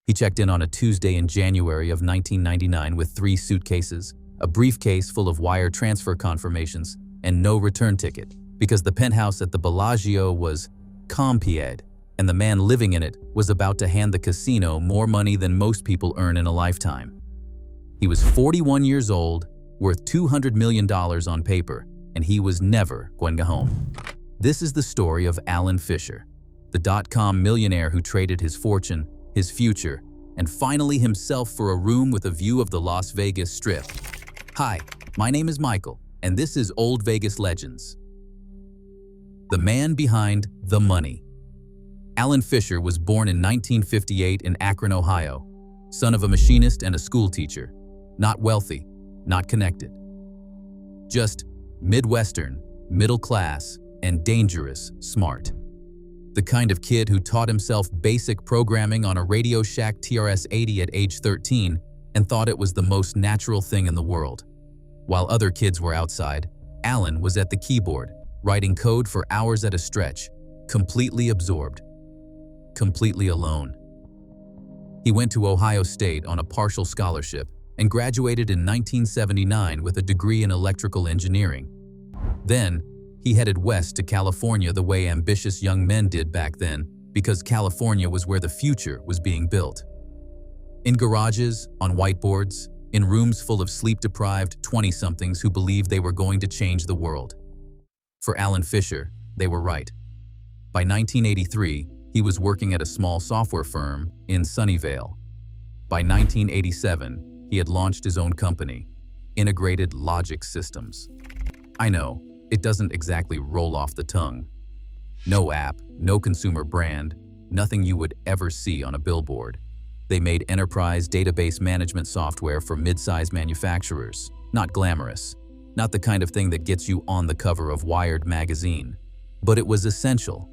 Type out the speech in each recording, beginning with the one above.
He checked in on a Tuesday in January of 1999 with 3 suitcases, a briefcase full of wire transfer confirmations, and no return ticket, because the penthouse at the Bellagio was compied, and the man living in it was about to hand the casino more money than most people earn in a lifetime. He was 41 years old, worth $200 million on paper, and he was never going home. This is the story of Alan Fisher, the dot-com millionaire who traded his fortune, his future, and finally himself for a room with a view of the Las Vegas Strip. Hi, my name is Michael, and this is Old Vegas Legends. The man behind the money. Alan Fisher was born in 1958 in Akron, Ohio, son of a machinist and a schoolteacher. Not wealthy, not connected. Just Midwestern, middle class, and dangerous smart. The kind of kid who taught himself basic programming on a Radio Shack TRS-80 at age 13 and thought it was the most natural thing in the world. While other kids were outside, Alan was at the keyboard, writing code for hours at a stretch, completely absorbed, completely alone. He went to Ohio State on a partial scholarship and graduated in 1979 with a degree in electrical engineering. Then, he headed west to California the way ambitious young men did back then, because California was where the future was being built. In garages, on whiteboards, in rooms full of sleep-deprived 20-somethings who believed they were going to change the world. For Alan Fisher, they were right. By 1983, he was working at a small software firm in Sunnyvale. By 1987, he had launched his own company, Integrated Logic Systems. I know, it doesn't exactly roll off the tongue. No app, no consumer brand, nothing you would ever see on a billboard. They made enterprise database management software for mid-size manufacturers. Not glamorous, not the kind of thing that gets you on the cover of Wired magazine. But it was essential.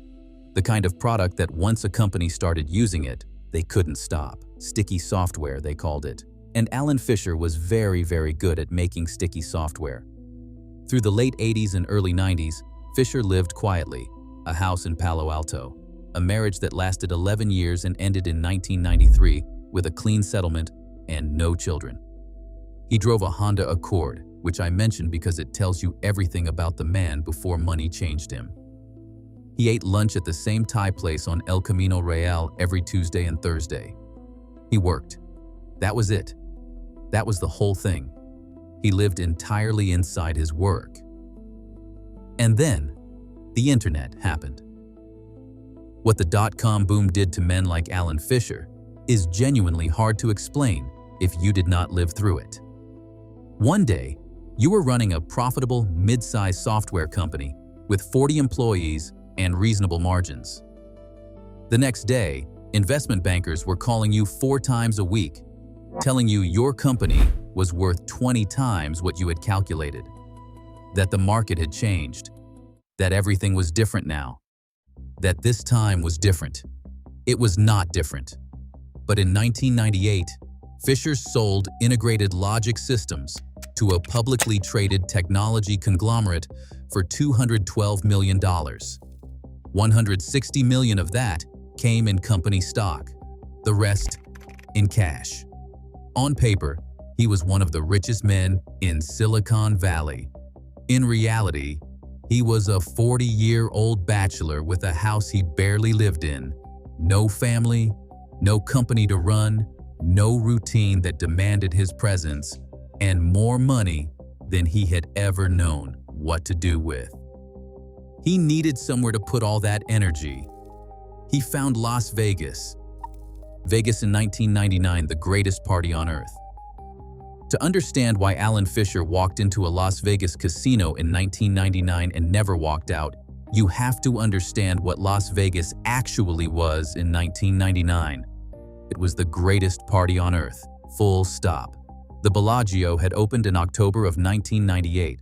The kind of product that once a company started using it, they couldn't stop. Sticky software, they called it. And Alan Fisher was very, very good at making sticky software. Through the late 80s and early 90s, Fisher lived quietly, a house in Palo Alto, a marriage that lasted 11 years and ended in 1993 with a clean settlement and no children. He drove a Honda Accord, which I mention because it tells you everything about the man before money changed him. He ate lunch at the same Thai place on El Camino Real every Tuesday and Thursday. He worked. That was it. That was the whole thing. He lived entirely inside his work. And then, the internet happened. What the dot-com boom did to men like Alan Fisher is genuinely hard to explain if you did not live through it. One day, you were running a profitable mid-size software company with 40 employees and reasonable margins. The next day, investment bankers were calling you 4 times a week, telling you your company was worth 20 times what you had calculated, that the market had changed, that everything was different now, that this time was different. It was not different. But in 1998, Fisher sold Integrated Logic Systems to a publicly traded technology conglomerate for $212 million. $160 million of that came in company stock, the rest in cash. On paper, he was one of the richest men in Silicon Valley. In reality, he was a 40-year-old bachelor with a house he barely lived in, no family, no company to run, no routine that demanded his presence, and more money than he had ever known what to do with. He needed somewhere to put all that energy. He found Las Vegas. Vegas in 1999, the greatest party on earth. To understand why Alan Fisher walked into a Las Vegas casino in 1999 and never walked out, you have to understand what Las Vegas actually was in 1999. It was the greatest party on earth, full stop. The Bellagio had opened in October of 1998.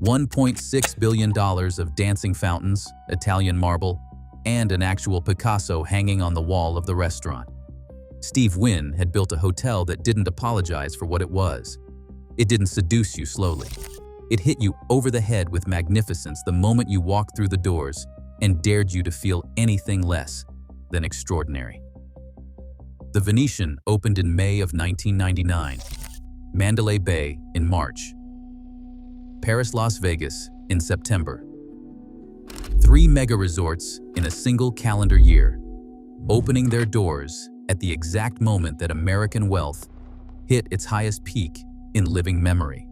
$1.6 billion of dancing fountains, Italian marble, and an actual Picasso hanging on the wall of the restaurant. Steve Wynn had built a hotel that didn't apologize for what it was. It didn't seduce you slowly. It hit you over the head with magnificence the moment you walked through the doors and dared you to feel anything less than extraordinary. The Venetian opened in May of 1999, Mandalay Bay in March, Paris, Las Vegas in September. 3 mega resorts in a single calendar year, opening their doors at the exact moment that American wealth hit its highest peak in living memory.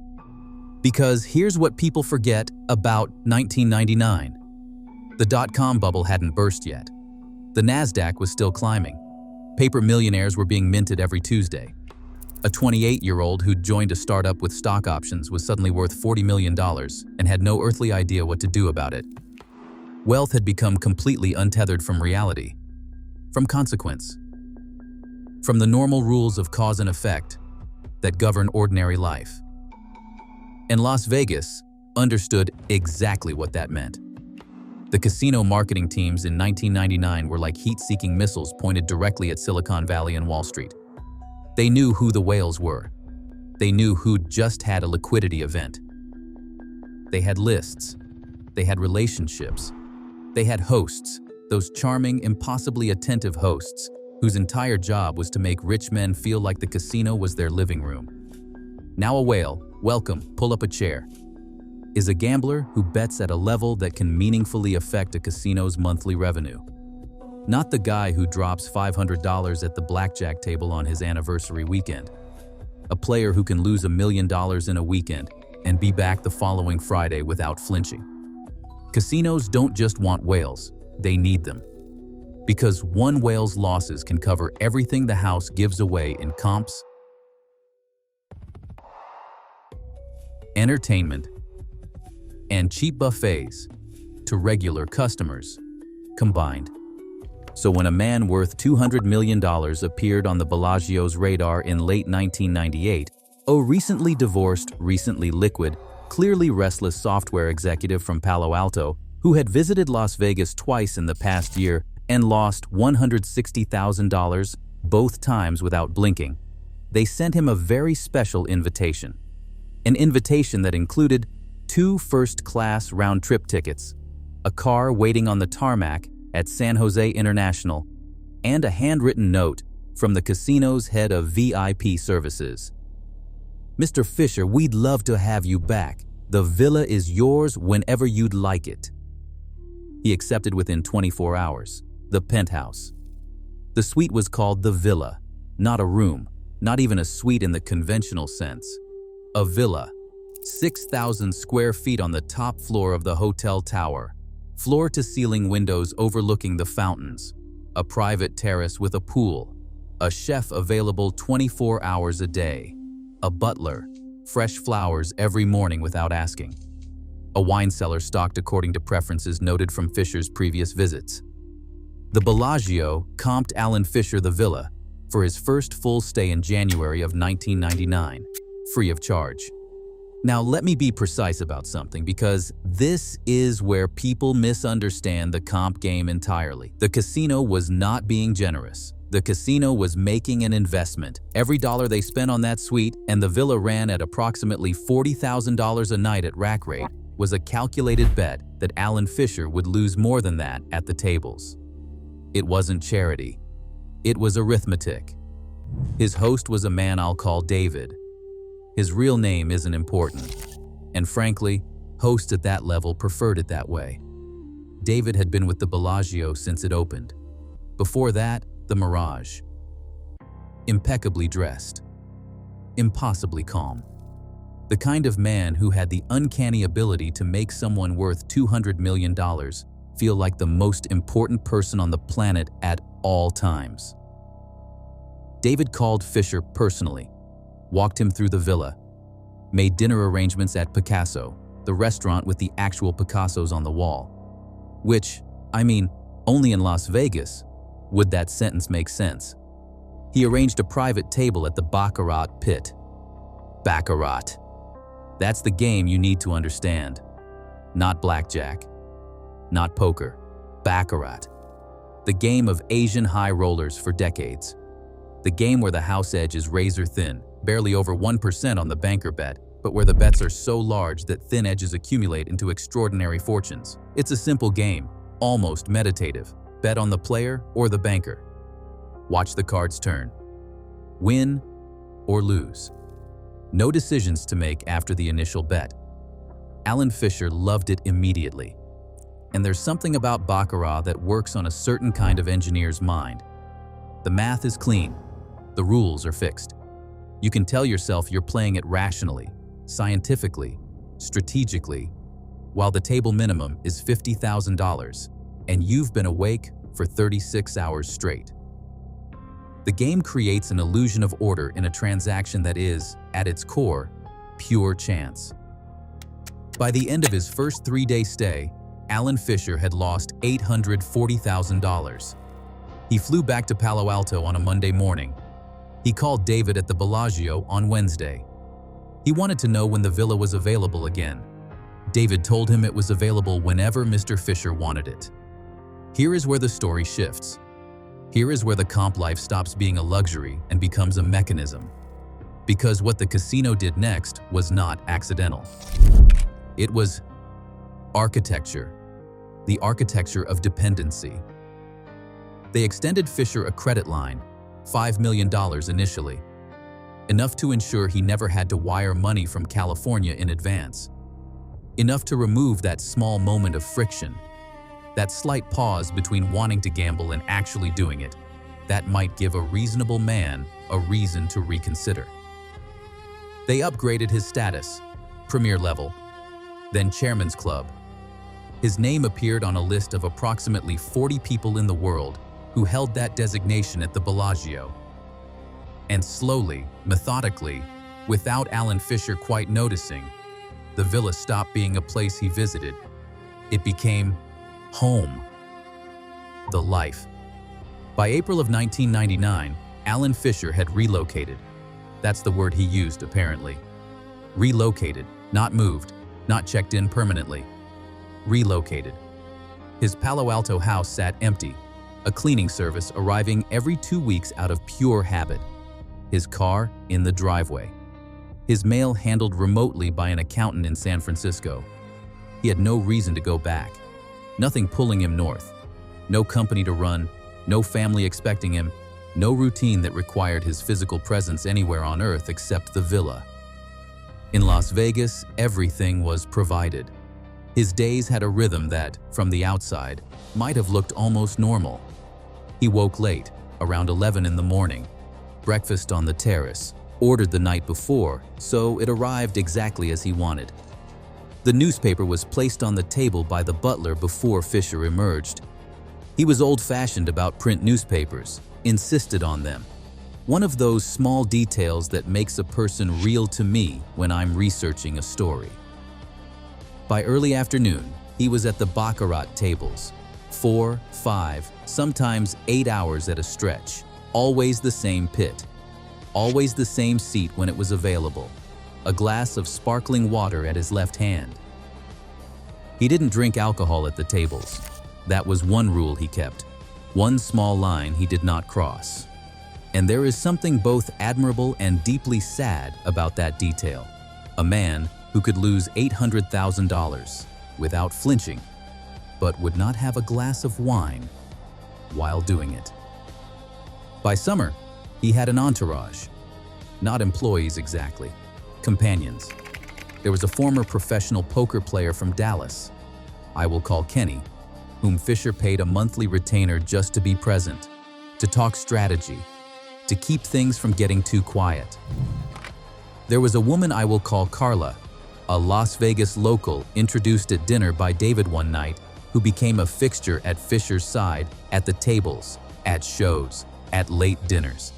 Because here's what people forget about 1999. The dot-com bubble hadn't burst yet. The NASDAQ was still climbing. Paper millionaires were being minted every Tuesday. A 28-year-old who'd joined a startup with stock options was suddenly worth $40 million and had no earthly idea what to do about it. Wealth had become completely untethered from reality, from consequence, from the normal rules of cause and effect that govern ordinary life. And Las Vegas understood exactly what that meant. The casino marketing teams in 1999 were like heat-seeking missiles pointed directly at Silicon Valley and Wall Street. They knew who the whales were. They knew who'd just had a liquidity event. They had lists. They had relationships. They had hosts, those charming, impossibly attentive hosts, whose entire job was to make rich men feel like the casino was their living room. Now a whale, welcome, pull up a chair, is a gambler who bets at a level that can meaningfully affect a casino's monthly revenue. Not the guy who drops $500 at the blackjack table on his anniversary weekend. A player who can lose $1 million in a weekend and be back the following Friday without flinching. Casinos don't just want whales, they need them. Because one whale's losses can cover everything the house gives away in comps, entertainment, and cheap buffets to regular customers combined. So when a man worth $200 million appeared on the Bellagio's radar in late 1998, a recently divorced, recently liquid, clearly restless software executive from Palo Alto who had visited Las Vegas twice in the past year and lost $160,000 both times without blinking, they sent him a very special invitation. An invitation that included 2 first-class round-trip tickets, a car waiting on the tarmac at San Jose International, and a handwritten note from the casino's head of VIP services. "Mr. Fisher, we'd love to have you back. The villa is yours whenever you'd like it." He accepted within 24 hours. The Penthouse. The suite was called the Villa, not a room, not even a suite in the conventional sense. A villa. 6,000 square feet on the top floor of the hotel tower, floor-to-ceiling windows overlooking the fountains, a private terrace with a pool, a chef available 24 hours a day, a butler, fresh flowers every morning without asking, a wine cellar stocked according to preferences noted from Fisher's previous visits. The Bellagio comped Alan Fisher the villa for his first full stay in January of 1999, free of charge. Now let me be precise about something, because this is where people misunderstand the comp game entirely. The casino was not being generous. The casino was making an investment. Every dollar they spent on that suite, and the villa ran at approximately $40,000 a night at rack rate, was a calculated bet that Alan Fisher would lose more than that at the tables. It wasn't charity. It was arithmetic. His host was a man I'll call David. His real name isn't important. And frankly, hosts at that level preferred it that way. David had been with the Bellagio since it opened. Before that, the Mirage. Impeccably dressed. Impossibly calm. The kind of man who had the uncanny ability to make someone worth $200 million feel like the most important person on the planet at all times. David called Fisher personally, walked him through the villa, made dinner arrangements at Picasso, the restaurant with the actual Picassos on the wall. Which, I mean, only in Las Vegas would that sentence make sense. He arranged a private table at the Baccarat pit. Baccarat. That's the game you need to understand. Not blackjack. Not poker. Baccarat. The game of Asian high rollers for decades. The game where the house edge is razor thin, barely over 1% on the banker bet, but where the bets are so large that thin edges accumulate into extraordinary fortunes. It's a simple game, almost meditative. Bet on the player or the banker. Watch the cards turn. Win or lose. No decisions to make after the initial bet. Alan Fisher loved it immediately. And there's something about baccarat that works on a certain kind of engineer's mind. The math is clean. The rules are fixed. You can tell yourself you're playing it rationally, scientifically, strategically, while the table minimum is $50,000, and you've been awake for 36 hours straight. The game creates an illusion of order in a transaction that is, at its core, pure chance. By the end of his first 3-day stay, Alan Fisher had lost $840,000. He flew back to Palo Alto on a Monday morning. He called David at the Bellagio on Wednesday. He wanted to know when the villa was available again. David told him it was available whenever Mr. Fisher wanted it. Here is where the story shifts. Here is where the comp life stops being a luxury and becomes a mechanism. Because what the casino did next was not accidental. It was architecture. The architecture of dependency. They extended Fisher a credit line, $5 million initially, enough to ensure he never had to wire money from California in advance, enough to remove that small moment of friction, that slight pause between wanting to gamble and actually doing it, that might give a reasonable man a reason to reconsider. They upgraded his status, premier level, then chairman's club. His name appeared on a list of approximately 40 people in the world who held that designation at the Bellagio. And slowly, methodically, without Alan Fisher quite noticing, the villa stopped being a place he visited. It became home. The life. By April of 1999, Alan Fisher had relocated. That's the word he used, apparently. Relocated, not moved, not checked in permanently. Relocated. His Palo Alto house sat empty, a cleaning service arriving every 2 weeks out of pure habit. His car in the driveway. His mail handled remotely by an accountant in San Francisco. He had no reason to go back. Nothing pulling him north. No company to run, no family expecting him, no routine that required his physical presence anywhere on earth except the villa. In Las Vegas, everything was provided. His days had a rhythm that, from the outside, might have looked almost normal. He woke late, around 11 in the morning. Breakfast on the terrace, ordered the night before, so it arrived exactly as he wanted. The newspaper was placed on the table by the butler before Fisher emerged. He was old-fashioned about print newspapers, insisted on them. One of those small details that makes a person real to me when I'm researching a story. By early afternoon, he was at the baccarat tables. 4, 5, sometimes 8 hours at a stretch. Always the same pit. Always the same seat when it was available. A glass of sparkling water at his left hand. He didn't drink alcohol at the tables. That was one rule he kept. One small line he did not cross. And there is something both admirable and deeply sad about that detail. A man who could lose $800,000 without flinching, but would not have a glass of wine while doing it. By summer, he had an entourage. Not employees exactly, companions. There was a former professional poker player from Dallas, I will call Kenny, whom Fisher paid a monthly retainer just to be present, to talk strategy, to keep things from getting too quiet. There was a woman I will call Carla, a Las Vegas local introduced at dinner by David one night, who became a fixture at Fisher's side, at the tables, at shows, at late dinners.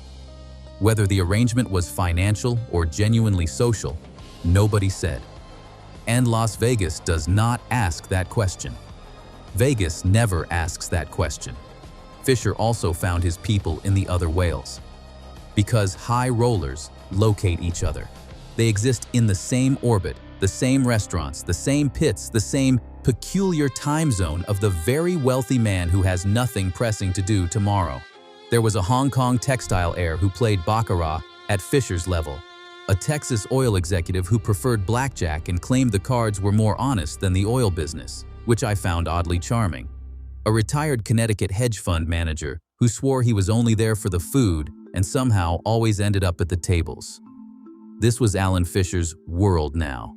Whether the arrangement was financial or genuinely social, nobody said. And Las Vegas does not ask that question. Vegas never asks that question. Fisher also found his people in the other whales. Because high rollers locate each other. They exist in the same orbit, the same restaurants, the same pits, the same peculiar time zone of the very wealthy man who has nothing pressing to do tomorrow. There was a Hong Kong textile heir who played baccarat at Fisher's level, a Texas oil executive who preferred blackjack and claimed the cards were more honest than the oil business, which I found oddly charming, a retired Connecticut hedge fund manager who swore he was only there for the food and somehow always ended up at the tables. This was Alan Fisher's world now.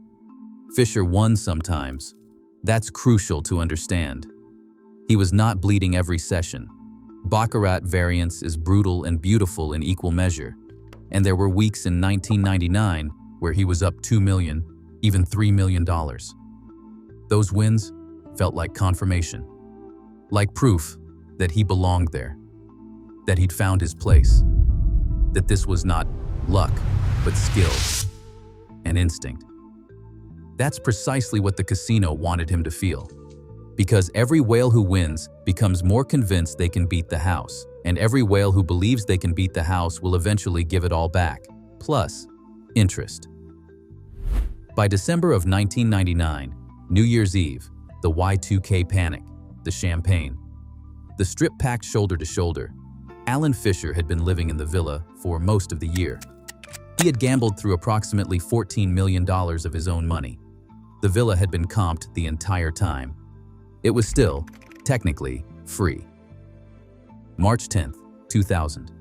Fisher won sometimes. That's crucial to understand. He was not bleeding every session. Baccarat variance is brutal and beautiful in equal measure, and there were weeks in 1999 where he was up $2 million, even $3 million. Those wins felt like confirmation, like proof that he belonged there, that he'd found his place, that this was not luck, but skill and instinct. That's precisely what the casino wanted him to feel. Because every whale who wins becomes more convinced they can beat the house, and every whale who believes they can beat the house will eventually give it all back, plus interest. By December of 1999, New Year's Eve, the Y2K panic, the champagne, the strip packed shoulder to shoulder, Alan Fisher had been living in the villa for most of the year. He had gambled through approximately $14 million of his own money. The villa had been comped the entire time. It was still, technically, free. March 10th, 2000.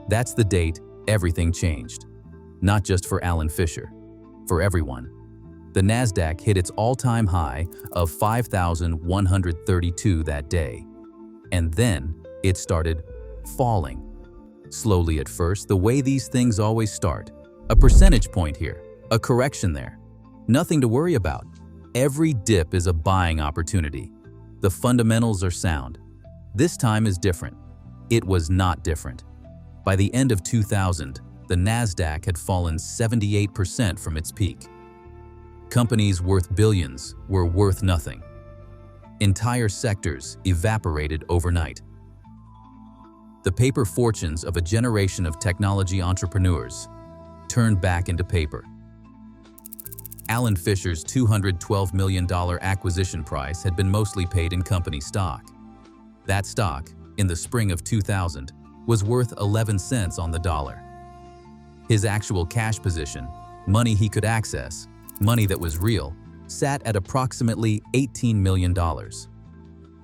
That's the date everything changed. Not just for Alan Fisher, for everyone. The Nasdaq hit its all-time high of 5,132 that day. And then it started falling. Slowly at first, the way these things always start. A percentage point here, a correction there. Nothing to worry about. Every dip is a buying opportunity. The fundamentals are sound. This time is different. It was not different. By the end of 2000, the Nasdaq had fallen 78% from its peak. Companies worth billions were worth nothing. Entire sectors evaporated overnight. The paper fortunes of a generation of technology entrepreneurs turned back into paper. Alan Fisher's $212 million acquisition price had been mostly paid in company stock. That stock, in the spring of 2000, was worth 11 cents on the dollar. His actual cash position, money he could access, money that was real, sat at approximately $18 million.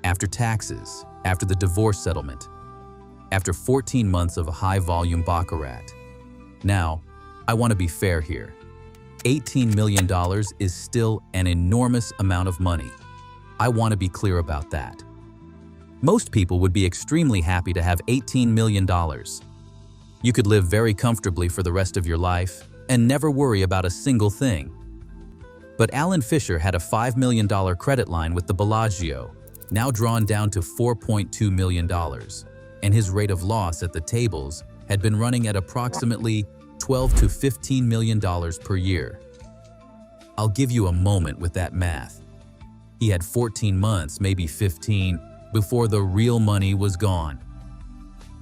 After taxes, after the divorce settlement, after 14 months of high-volume baccarat. Now, I want to be fair here. $18 million is still an enormous amount of money. I want to be clear about that. Most people would be extremely happy to have $18 million. You could live very comfortably for the rest of your life and never worry about a single thing. But Alan Fisher had a $5 million credit line with the Bellagio, now drawn down to $4.2 million, and his rate of loss at the tables had been running at approximately $12 to $15 million per year. I'll give you a moment with that math. He had 14 months, maybe 15, before the real money was gone.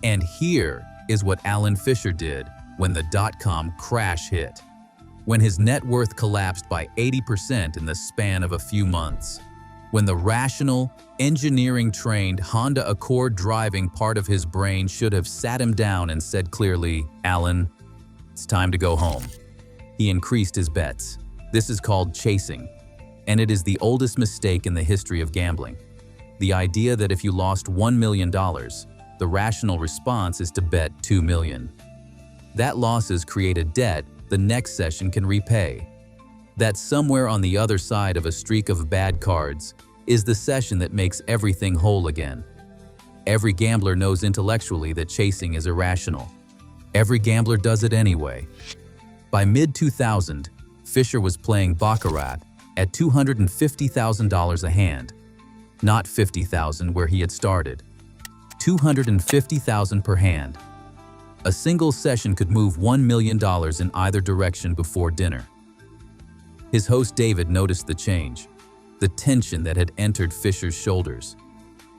And here is what Alan Fisher did when the dot-com crash hit, when his net worth collapsed by 80% in the span of a few months, when the rational, engineering-trained Honda Accord driving part of his brain should have sat him down and said clearly, "Alan, it's time to go home." He increased his bets. This is called chasing, and it is the oldest mistake in the history of gambling. The idea that if you lost $1 million, the rational response is to bet $2 million. That losses create a debt the next session can repay. That somewhere on the other side of a streak of bad cards is the session that makes everything whole again. Every gambler knows intellectually that chasing is irrational. Every gambler does it anyway. By mid-2000, Fisher was playing baccarat at $250,000 a hand. Not $50,000 where he had started. $250,000 per hand. A single session could move $1 million in either direction before dinner. His host David noticed the change, the tension that had entered Fisher's shoulders,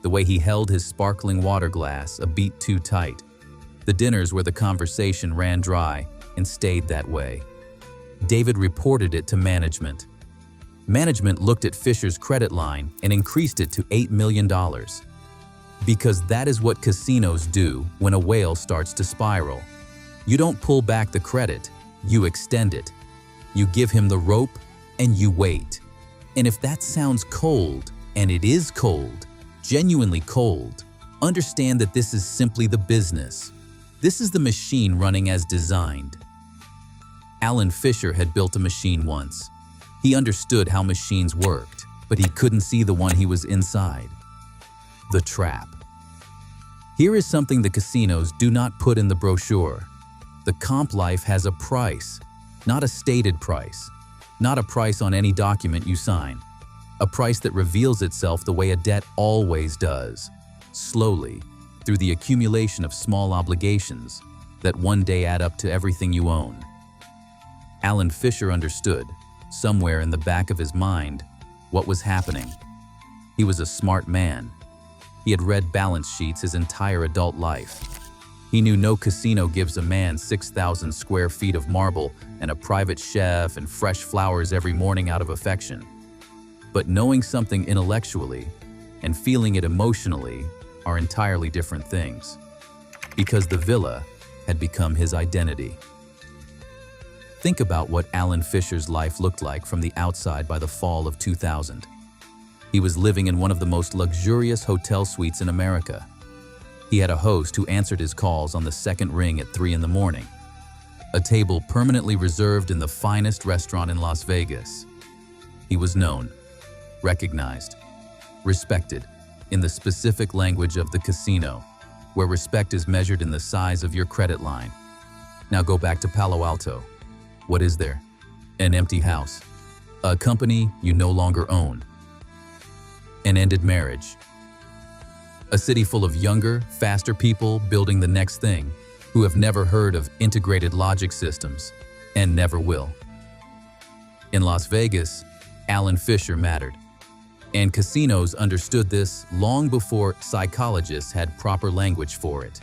the way he held his sparkling water glass a beat too tight, the dinners where the conversation ran dry and stayed that way. David reported it to management. Management looked at Fisher's credit line and increased it to $8 million. Because that is what casinos do when a whale starts to spiral. You don't pull back the credit, you extend it. You give him the rope and you wait. And if that sounds cold, and it is cold, genuinely cold, Understand that this is simply the business. This is the machine running as designed. Alan Fisher had built a machine once. He understood how machines worked, but he couldn't see the one he was inside. The trap. Here is something the casinos do not put in the brochure. The comp life has a price, not a stated price, not a price on any document you sign, a price that reveals itself the way a debt always does, slowly, through the accumulation of small obligations that one day add up to everything you own. Alan Fisher understood, somewhere in the back of his mind, what was happening. He was a smart man. He had read balance sheets his entire adult life. He knew no casino gives a man 6,000 square feet of marble and a private chef and fresh flowers every morning out of affection. But knowing something intellectually and feeling it emotionally are entirely different things, because the villa had become his identity. Think about what Alan Fisher's life looked like from the outside by the fall of 2000. He was living in one of the most luxurious hotel suites in America. He had a host who answered his calls on the second ring at 3 in the morning. A table permanently reserved in the finest restaurant in Las Vegas. He was known, recognized, respected in the specific language of the casino, where respect is measured in the size of your credit line. Now go back to Palo Alto. What is there? An empty house. A company you no longer own. An ended marriage. A city full of younger, faster people building the next thing, who have never heard of integrated logic systems, and never will. In Las Vegas, Alan Fisher mattered. And casinos understood this long before psychologists had proper language for it.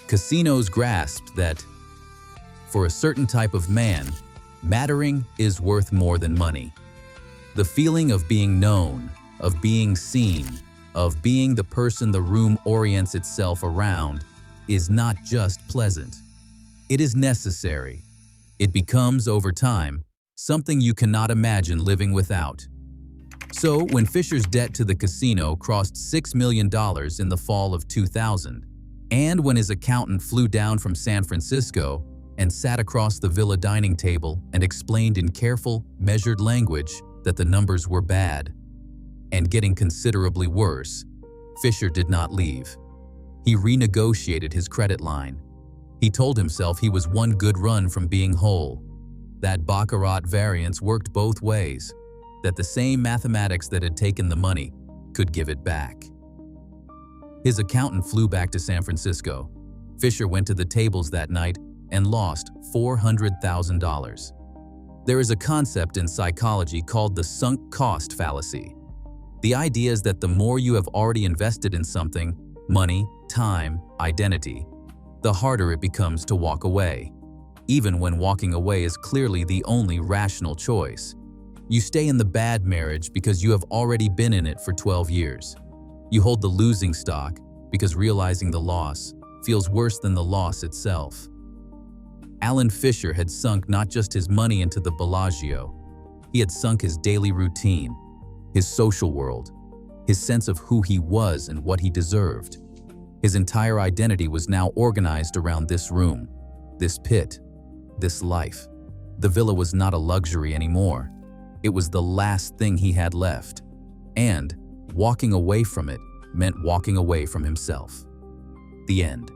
Casinos grasped that, for a certain type of man, mattering is worth more than money. The feeling of being known, of being seen, of being the person the room orients itself around is not just pleasant. It is necessary. It becomes, over time, something you cannot imagine living without. So, when Fisher's debt to the casino crossed $6 million in the fall of 2000, and when his accountant flew down from San Francisco and sat across the villa dining table and explained in careful, measured language that the numbers were bad and getting considerably worse, Fisher did not leave. He renegotiated his credit line. He told himself he was one good run from being whole. That baccarat variance worked both ways, that the same mathematics that had taken the money could give it back. His accountant flew back to San Francisco. Fisher went to the tables that night and lost $400,000. There is a concept in psychology called the sunk cost fallacy. The idea is that the more you have already invested in something, money, time, identity, the harder it becomes to walk away, even when walking away is clearly the only rational choice. You stay in the bad marriage because you have already been in it for 12 years. You hold the losing stock because realizing the loss feels worse than the loss itself. Alan Fisher had sunk not just his money into the Bellagio, he had sunk his daily routine, his social world, his sense of who he was and what he deserved. His entire identity was now organized around this room, this pit, this life. The villa was not a luxury anymore. It was the last thing he had left. And walking away from it meant walking away from himself. The end.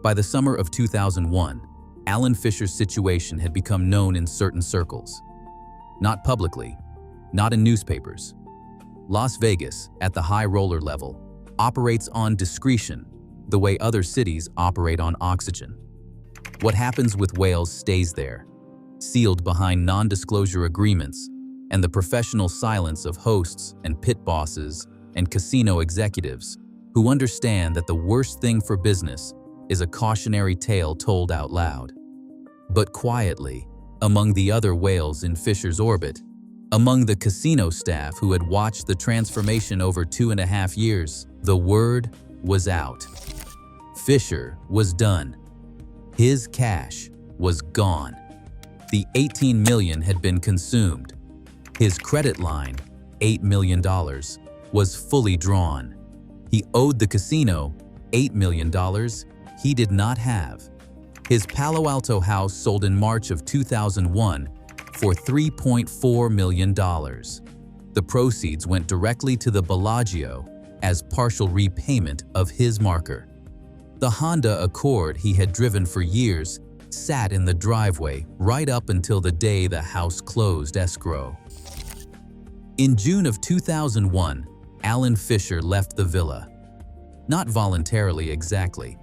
By the summer of 2001, Alan Fisher's situation had become known in certain circles. Not publicly, not in newspapers. Las Vegas, at the high roller level, operates on discretion, the way other cities operate on oxygen. What happens with whales stays there, sealed behind non-disclosure agreements and the professional silence of hosts and pit bosses and casino executives who understand that the worst thing for business is a cautionary tale told out loud. But quietly, among the other whales in Fisher's orbit, among the casino staff who had watched the transformation over 2.5 years, the word was out. Fisher was done. His cash was gone. The $18 million had been consumed. His credit line, $8 million, was fully drawn. He owed the casino $8 million he did not have. His Palo Alto house sold in March of 2001 for $3.4 million. The proceeds went directly to the Bellagio as partial repayment of his marker. The Honda Accord he had driven for years sat in the driveway right up until the day the house closed escrow. In June of 2001, Alan Fisher left the villa. Not voluntarily exactly.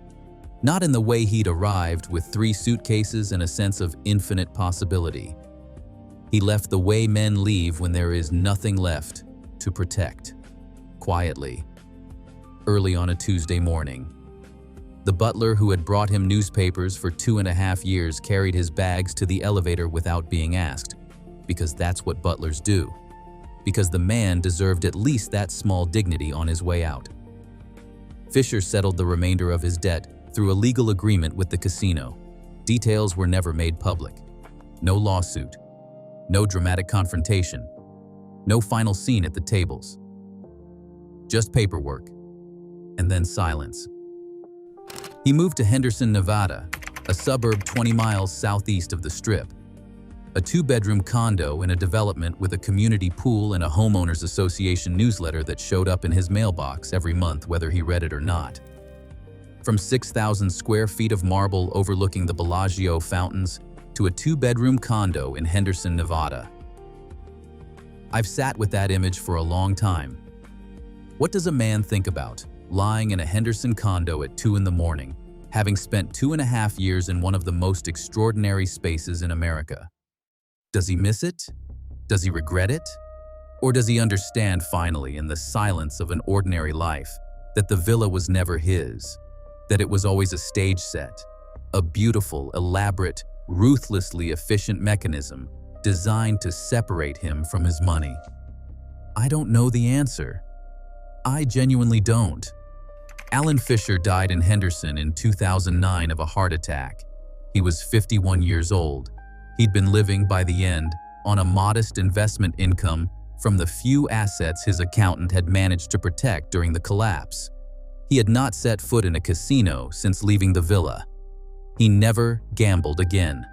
Not in the way he'd arrived with 3 suitcases and a sense of infinite possibility. He left the way men leave when there is nothing left to protect. Quietly. Early on a Tuesday morning. The butler who had brought him newspapers for 2.5 years carried his bags to the elevator without being asked, because that's what butlers do. Because the man deserved at least that small dignity on his way out. Fisher settled the remainder of his debt through a legal agreement with the casino. Details were never made public. No lawsuit. No dramatic confrontation. No final scene at the tables. Just paperwork. And then silence. He moved to Henderson, Nevada, a suburb 20 miles southeast of the Strip. A 2-bedroom condo in a development with a community pool and a homeowners association newsletter that showed up in his mailbox every month whether he read it or not. From 6,000 square feet of marble overlooking the Bellagio fountains to a 2-bedroom condo in Henderson, Nevada. I've sat with that image for a long time. What does a man think about lying in a Henderson condo at 2 in the morning, having spent 2.5 years in one of the most extraordinary spaces in America? Does he miss it? Does he regret it? Or does he understand finally in the silence of an ordinary life that the villa was never his, that it was always a stage set, a beautiful, elaborate, ruthlessly efficient mechanism designed to separate him from his money? I don't know the answer. I genuinely don't. Alan Fisher died in Henderson in 2009 of a heart attack. He was 51 years old. He'd been living, by the end, on a modest investment income from the few assets his accountant had managed to protect during the collapse. He had not set foot in a casino since leaving the villa. He never gambled again.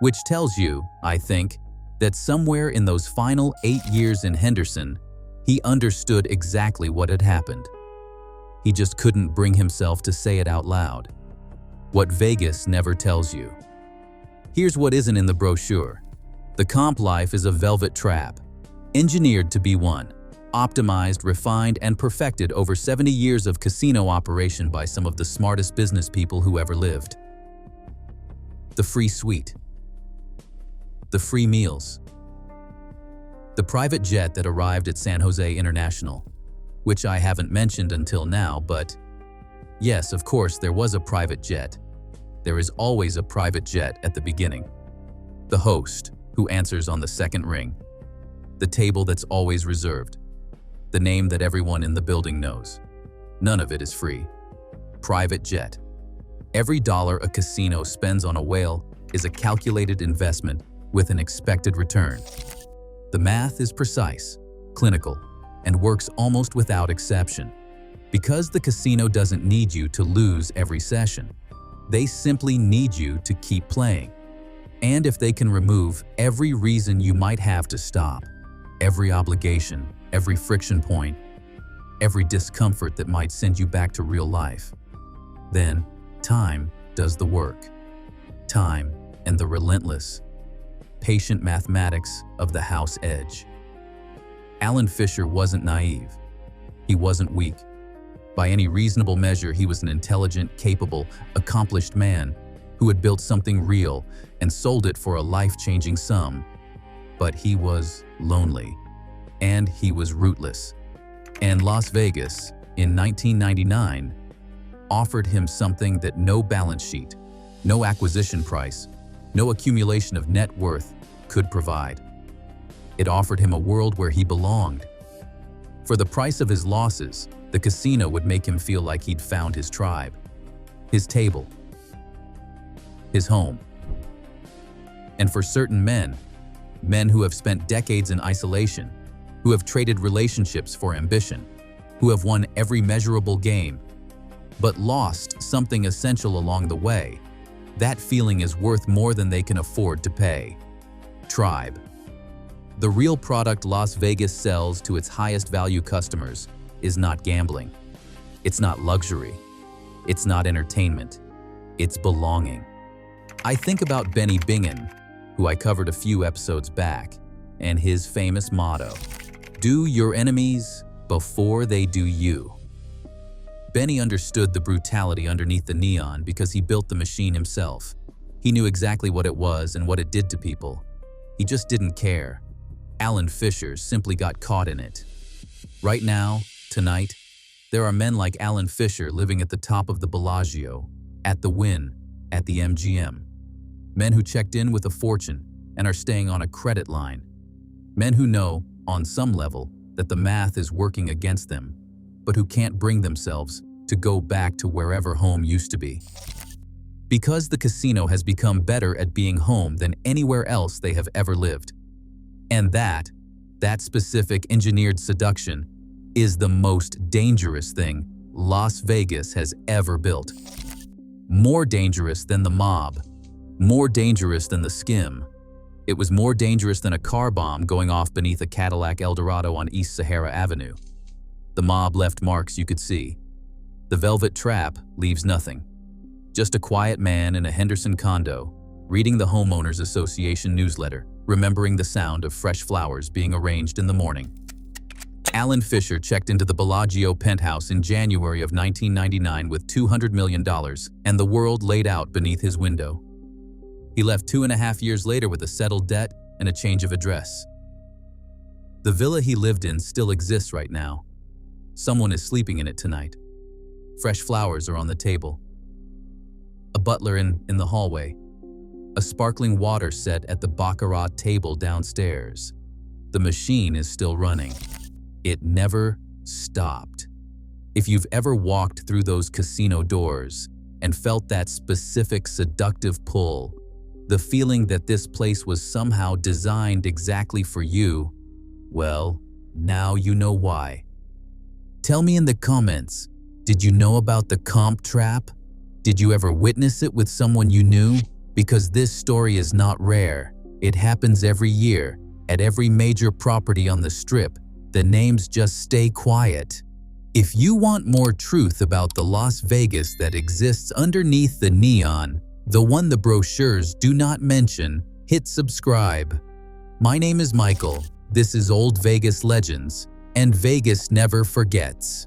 Which tells you, I think, that somewhere in those final 8 years in Henderson, he understood exactly what had happened. He just couldn't bring himself to say it out loud. What Vegas never tells you. Here's what isn't in the brochure. The comp life is a velvet trap, engineered to be one, optimized, refined, and perfected over 70 years of casino operation by some of the smartest business people who ever lived. The free suite. The free meals. The private jet that arrived at San Jose International, which I haven't mentioned until now, but yes, of course, there was a private jet. There is always a private jet at the beginning. The host, who answers on the second ring. The table that's always reserved. The name that everyone in the building knows. None of it is free. Private jet. Every dollar a casino spends on a whale is a calculated investment with an expected return. The math is precise, clinical, and works almost without exception. Because the casino doesn't need you to lose every session. They simply need you to keep playing. And if they can remove every reason you might have to stop, every obligation, every friction point, every discomfort that might send you back to real life, then time does the work. Time and the relentless, patient mathematics of the house edge. Alan Fisher wasn't naive. He wasn't weak. By any reasonable measure, he was an intelligent, capable, accomplished man who had built something real and sold it for a life-changing sum. But he was lonely, and he was rootless. And Las Vegas, in 1999, offered him something that no balance sheet, no acquisition price, no accumulation of net worth could provide. It offered him a world where he belonged. For the price of his losses, the casino would make him feel like he'd found his tribe, his table, his home. And for certain men who have spent decades in isolation, who have traded relationships for ambition, who have won every measurable game, but lost something essential along the way. That feeling is worth more than they can afford to pay. Tribe. The real product Las Vegas sells to its highest value customers is not gambling. It's not luxury. It's not entertainment. It's belonging. I think about Benny Bingen, who I covered a few episodes back, and his famous motto, "Do your enemies before they do you." Benny understood the brutality underneath the neon because he built the machine himself. He knew exactly what it was and what it did to people. He just didn't care. Alan Fisher simply got caught in it. Right now, tonight, there are men like Alan Fisher living at the top of the Bellagio, at the Wynn, at the MGM. Men who checked in with a fortune and are staying on a credit line. Men who know, on some level, that the math is working against them, but who can't bring themselves to go back to wherever home used to be. Because the casino has become better at being home than anywhere else they have ever lived. And that specific engineered seduction is the most dangerous thing Las Vegas has ever built. More dangerous than the mob. More dangerous than the skim. It was more dangerous than a car bomb going off beneath a Cadillac Eldorado on East Sahara Avenue. The mob left marks you could see. The velvet trap leaves nothing. Just a quiet man in a Henderson condo, reading the Homeowners Association newsletter, remembering the sound of fresh flowers being arranged in the morning. Alan Fisher checked into the Bellagio Penthouse in January of 1999 with $200 million and the world laid out beneath his window. He left 2.5 years later with a settled debt and a change of address. The villa he lived in still exists right now. Someone is sleeping in it tonight. Fresh flowers are on the table. A butler in the hallway. A sparkling water set at the baccarat table downstairs. The machine is still running. It never stopped. If you've ever walked through those casino doors and felt that specific seductive pull, the feeling that this place was somehow designed exactly for you, well, now you know why. Tell me in the comments, did you know about the comp trap? Did you ever witness it with someone you knew? Because this story is not rare. It happens every year, at every major property on the Strip. The names just stay quiet. If you want more truth about the Las Vegas that exists underneath the neon, the one the brochures do not mention, hit subscribe. My name is Michael. This is Old Vegas Legends, and Vegas never forgets.